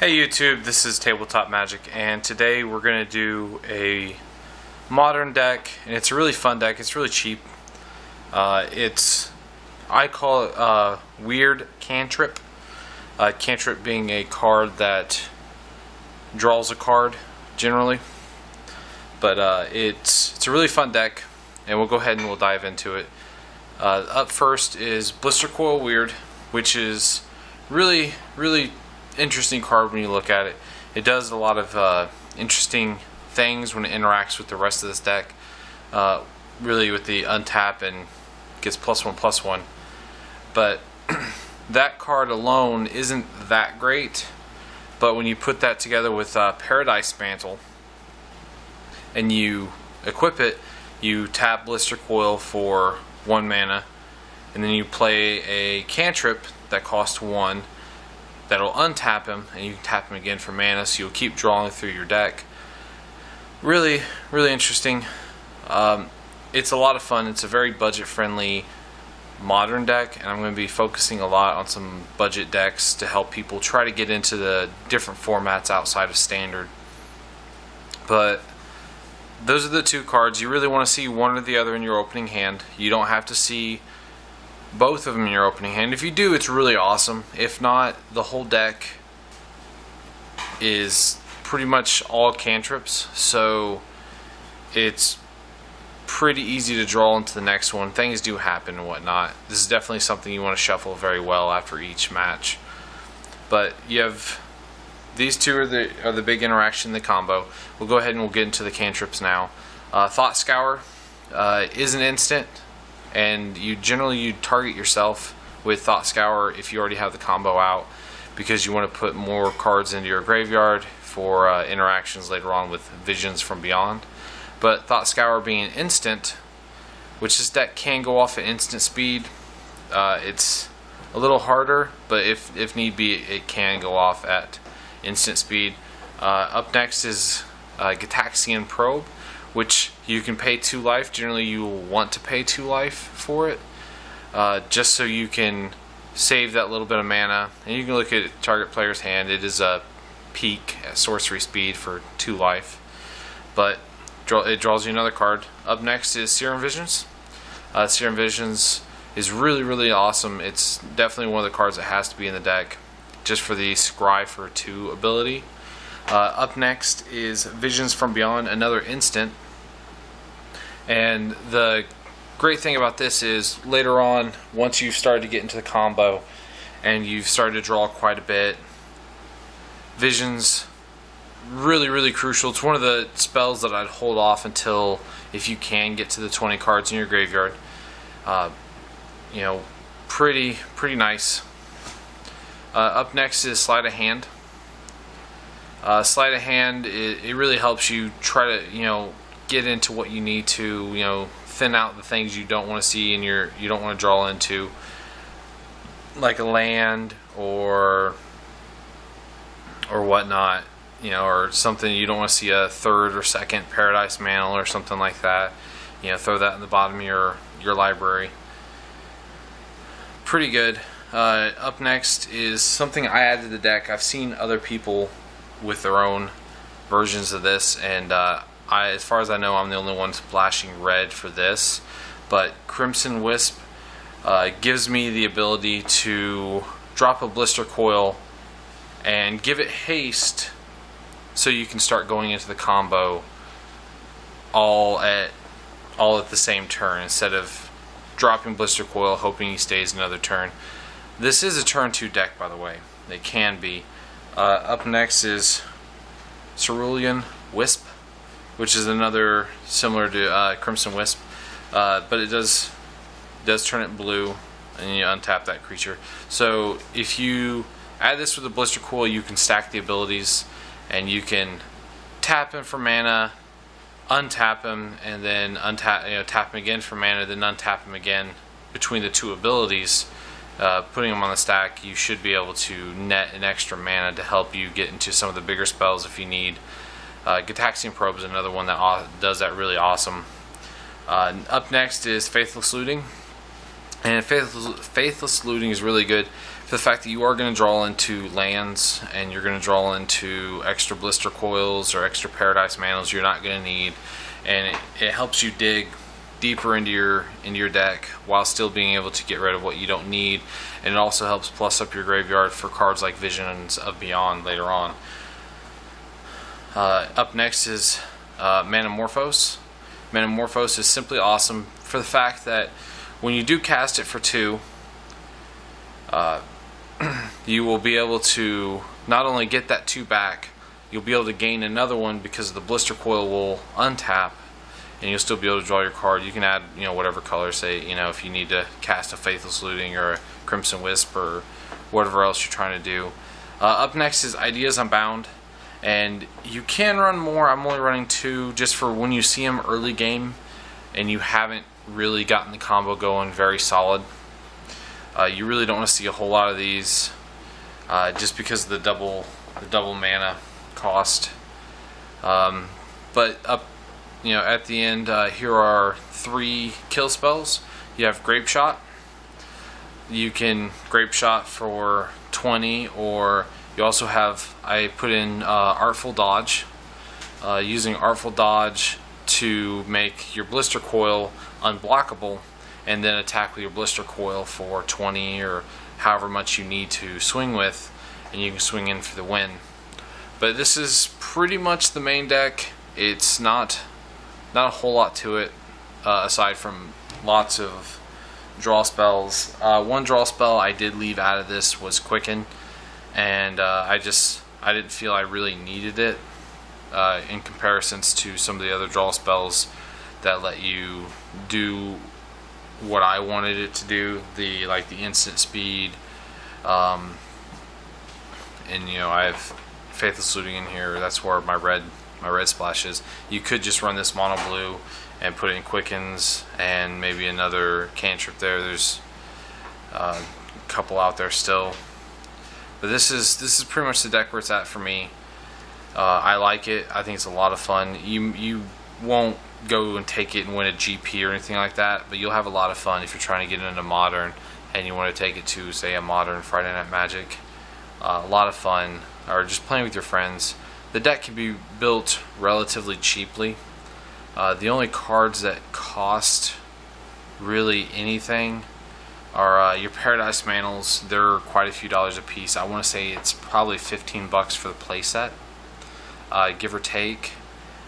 Hey YouTube, this is Tabletop Magic, and today we're going to do a modern deck, and it's a really fun deck. It's really cheap. I call it Weird Cantrip. Cantrip being a card that draws a card generally, but it's a really fun deck, and we'll go ahead and we'll dive into it. Up first is Blistercoil Weird, which is really interesting card when you look at it. It does a lot of interesting things when it interacts with the rest of this deck. Really with the untap and gets +1/+1. But that card alone isn't that great. But when you put that together with Paradise Mantle and you equip it, you tap Blistercoil for 1 mana, and then you play a Cantrip that costs 1. That'll untap him, and you can tap him again for mana, so you'll keep drawing through your deck. Really interesting. It's a lot of fun. It's a very budget-friendly modern deck, and I'm going to be focusing a lot on some budget decks to help people try to get into the different formats outside of standard. But those are the two cards. You really want to see one or the other in your opening hand. You don't have to see both of them in your opening hand. If you do, it's really awesome. If not, the whole deck is pretty much all cantrips, so it's pretty easy to draw into the next one. Things do happen and whatnot. This is definitely something you want to shuffle very well after each match. But you have these two are the big interaction in the combo. We'll go ahead and we'll get into the cantrips now. Thought Scour is an instant, and you target yourself with Thought Scour if you already have the combo out, because you want to put more cards into your graveyard for interactions later on with Visions from Beyond. But Thought Scour being an instant, which this deck can go off at instant speed, it's a little harder, but if need be, it can go off at instant speed. Up next is Gitaxian Probe, which you can pay 2 life. Generally you will want to pay 2 life for it, just so you can save that little bit of mana. And you can look at target player's hand. It is a peak at sorcery speed for 2 life, but it draws you another card. Up next is Serum Visions. Serum Visions is really awesome. It's definitely one of the cards that has to be in the deck, just for the Scry for 2 ability. Up next is Visions from Beyond, another instant. And the great thing about this is later on, once you've started to get into the combo and you've started to draw quite a bit, Visions really crucial. It's one of the spells that I'd hold off until if you can get to the 20 cards in your graveyard. You know, pretty nice. Up next is Sleight of Hand. Sleight of Hand, it really helps you try to, get into what you need to, thin out the things you don't want to see and you don't want to draw into, like a land or whatnot, or something you don't want to see, a 3rd or 2nd Paradise Mantle or something like that. Throw that in the bottom of your library. Pretty good. Up next is something I added to the deck. I've seen other people with their own versions of this, and as far as I know, I'm the only one splashing red for this. But Crimson Wisp gives me the ability to drop a Blister Coil and give it haste, so you can start going into the combo all at the same turn, instead of dropping Blister Coil hoping he stays another turn. This is a turn 2 deck, by the way. It can be. Up next is Cerulean Wisp, which is another similar to Crimson Wisp, but it does turn it blue, and you untap that creature. So if you add this with a Blister Coil, you can stack the abilities, and you can tap him for mana, untap him, and then tap him again for mana, then untap him again between the 2 abilities. Putting them on the stack, you should be able to net an extra mana to help you get into some of the bigger spells if you need. Gitaxian Probe is another one that does that really awesome. Up next is Faithless Looting. And Faithless Looting is really good for the fact that you are going to draw into lands, and you're going to draw into extra Blister Coils or extra Paradise Mantles you're not going to need, and it helps you dig deeper into your deck while still being able to get rid of what you don't need, and it also helps plus up your graveyard for cards like Visions of Beyond later on. Up next is Manamorphose. Manamorphose is simply awesome for the fact that when you do cast it for 2, you will be able to not only get that 2 back, you'll be able to gain another one because the Blister Coil will untap, and you'll still be able to draw your card. You can add, whatever color, say, if you need to cast a Faithless Looting or a Crimson Wisp or whatever else you're trying to do. Up next is Ideas Unbound, and you can run more. I'm only running 2 just for when you see them early game and you haven't really gotten the combo going very solid. You really don't want to see a whole lot of these just because of the double mana cost. But up, at the end, here are 3 kill spells. You have Grapeshot. You can Grapeshot for 20, or you also have, I put in Artful Dodge. Using Artful Dodge to make your Blister Coil unblockable, and then attack with your Blister Coil for 20 or however much you need to swing with, and you can swing in for the win. But this is pretty much the main deck. It's not a whole lot to it aside from lots of draw spells. One draw spell I did leave out of this was Quicken, and I didn't feel I really needed it in comparisons to some of the other draw spells that let you do what I wanted it to do, like the instant speed, and I have Faithless Looting in here. That's where my red splash is. You could just run this mono blue and put in Quickens and maybe another Cantrip there. There's a couple out there still, but this is pretty much the deck where it's at for me. I like it. I think it's a lot of fun. You won't go and take it and win a GP or anything like that, but you'll have a lot of fun if you're trying to get into Modern and you want to take it to, say, a Modern Friday Night Magic. A lot of fun, or just playing with your friends. The deck can be built relatively cheaply. The only cards that cost really anything are your Paradise Mantles. They're quite a few dollars a piece. I want to say it's probably $15 for the playset, give or take.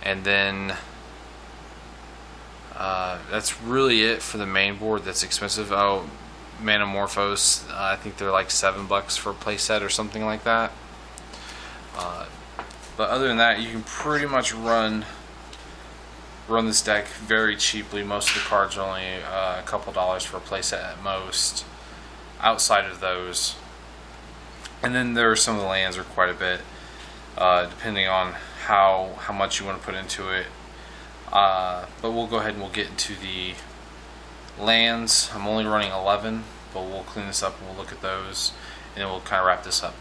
And then that's really it for the main board that's expensive. Oh, Manamorphose, I think they're like $7 for a playset or something like that. But other than that, you can pretty much run this deck very cheaply. Most of the cards are only a couple dollars for a playset at most, outside of those. And then there are some of the lands are quite a bit, depending on how much you want to put into it. But we'll go ahead and we'll get into the lands. I'm only running 11, but we'll clean this up and we'll look at those, and then we'll kind of wrap this up.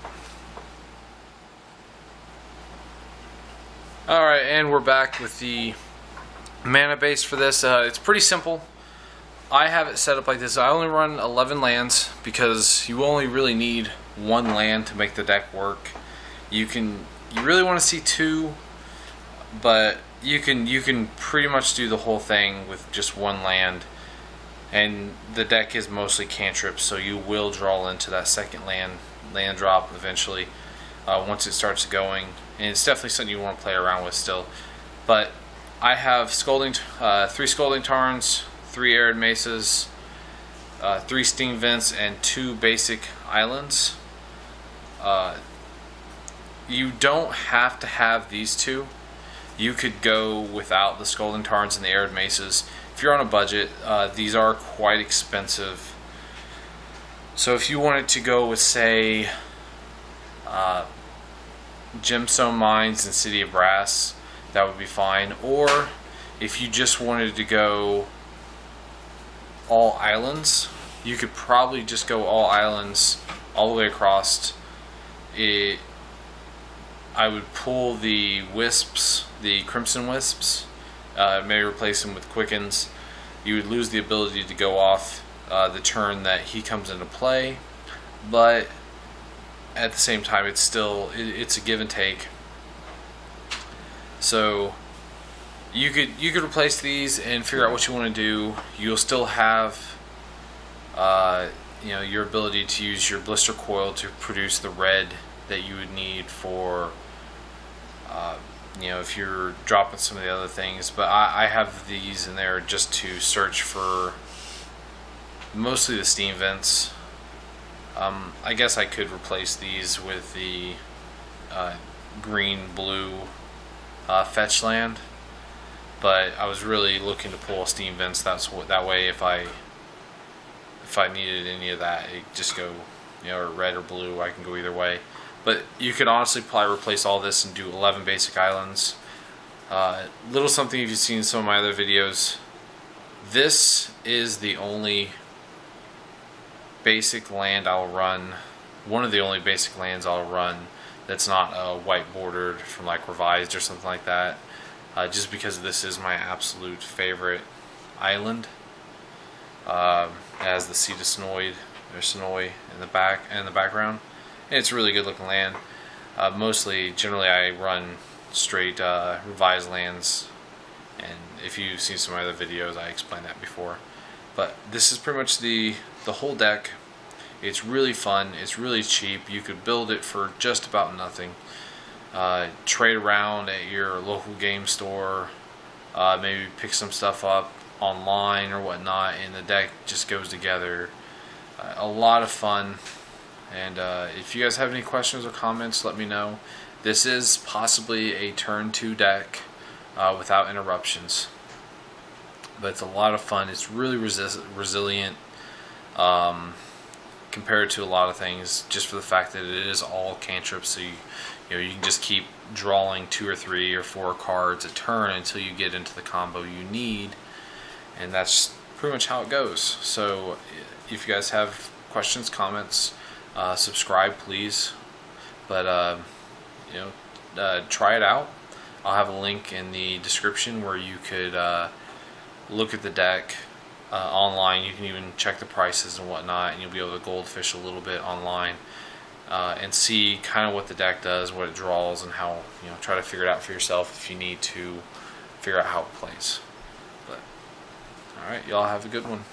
Alright, and we're back with the mana base for this. It's pretty simple. I have it set up like this. I only run 11 lands because you only really need 1 land to make the deck work. You really want to see 2, but you can pretty much do the whole thing with just 1 land. And the deck is mostly cantrips, so you will draw into that second land drop eventually once it starts going. And it's definitely something you want to play around with still. But I have 3 Scalding Tarns, 3 Arid Mesas, 3 Steam Vents, and 2 basic islands. You don't have to have these 2. You could go without the Scalding Tarns and the Arid Mesas. If you're on a budget, these are quite expensive. So if you wanted to go with, say, Gemstone Mines and City of Brass, that would be fine. Or if you just wanted to go all islands, you could probably just go all islands all the way across. I would pull the Wisps, the Crimson Wisps, maybe replace them with Quickens. You would lose the ability to go off the turn that he comes into play, but at the same time it's still it's a give and take. So you could replace these and figure out what you want to do. You'll still have you know, your ability to use your Blister Coil to produce the red that you would need for you know, if you're dropping some of the other things. But I have these in there just to search for mostly the steam vents. I guess I could replace these with the green-blue fetch land, but I was really looking to pull steam vents. That way if I needed any of that, it just go, you know, or red or blue. I can go either way. But you could honestly probably replace all this and do 11 basic islands. Little something if you've seen some of my other videos. This is the only basic land I'll run. One of the only basic lands I'll run that's not white bordered from like Revised or something like that. Just because this is my absolute favorite island. It has the Seed of Snoid or Sonoy in the background. And it's a really good looking land. Generally I run straight Revised lands, and if you've seen some of my other videos I explained that before. But this is pretty much the whole deck. It's really fun, it's really cheap. You could build it for just about nothing. Trade around at your local game store, maybe pick some stuff up online or whatnot, and the deck just goes together. A lot of fun. And if you guys have any questions or comments, let me know. This is possibly a turn 2 deck without interruptions, but it's a lot of fun. It's really resilient compared to a lot of things, just for the fact that it is all cantrips. So you know, you can just keep drawing 2 or 3 or 4 cards a turn until you get into the combo you need, and that's pretty much how it goes. So if you guys have questions, comments, subscribe please. But you know, try it out. I'll have a link in the description where you could look at the deck online. You can even check the prices and whatnot, and you'll be able to goldfish a little bit online and see kind of what the deck does, what it draws, and how, you know, try to figure it out for yourself if you need to figure out how it plays. But alright, y'all have a good one.